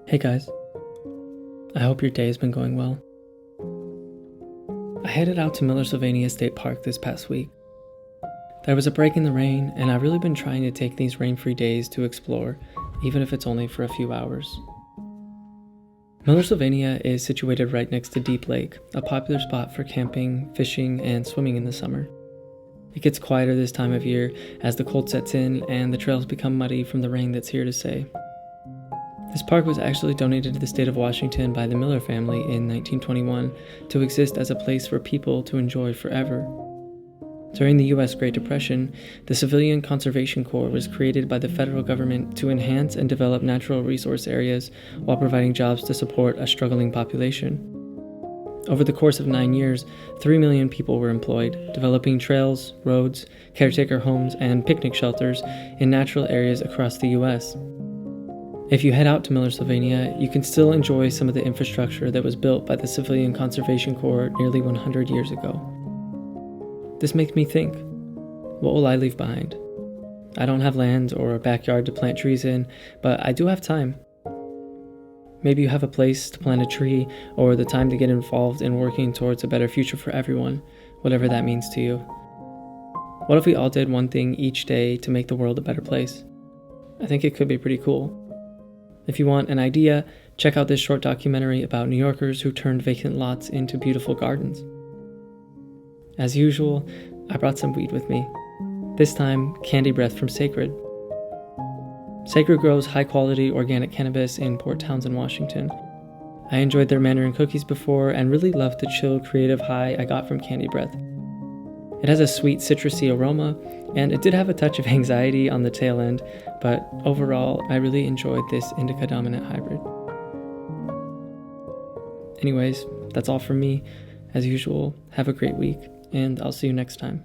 Hey guys, I hope your day has been going well. I headed out to Millersylvania State Park this past week. There was a break in the rain, and I've really been trying to take these rain-free days to explore, even if it's only for a few hours. Millersylvania is situated right next to Deep Lake, a popular spot for camping, fishing, and swimming in the summer. It gets quieter this time of year as the cold sets in and the trails become muddy from the rain that's here to stay. This park was actually donated to the state of Washington by the Miller family in 1921 to exist as a place for people to enjoy forever. During the U.S. Great Depression, the Civilian Conservation Corps was created by the federal government to enhance and develop natural resource areas while providing jobs to support a struggling population. Over the course of 9 years, 3 million people were employed, developing trails, roads, caretaker homes, and picnic shelters in natural areas across the U.S. If you head out to Millersylvania, you can still enjoy some of the infrastructure that was built by the Civilian Conservation Corps nearly 100 years ago. This makes me think, what will I leave behind? I don't have land or a backyard to plant trees in, but I do have time. Maybe you have a place to plant a tree or the time to get involved in working towards a better future for everyone, whatever that means to you. What if we all did one thing each day to make the world a better place? I think it could be pretty cool. If you want an idea, check out this short documentary about New Yorkers who turned vacant lots into beautiful gardens. As usual, I brought some weed with me. This time, Candy Breath from Sacred. Sacred grows high-quality organic cannabis in Port Townsend, Washington. I enjoyed their Mandarin cookies before and really loved the chill, creative high I got from Candy Breath. It has a sweet, citrusy aroma, and it did have a touch of anxiety on the tail end, but overall, I really enjoyed this indica-dominant hybrid. Anyways, that's all from me. As usual, have a great week, and I'll see you next time.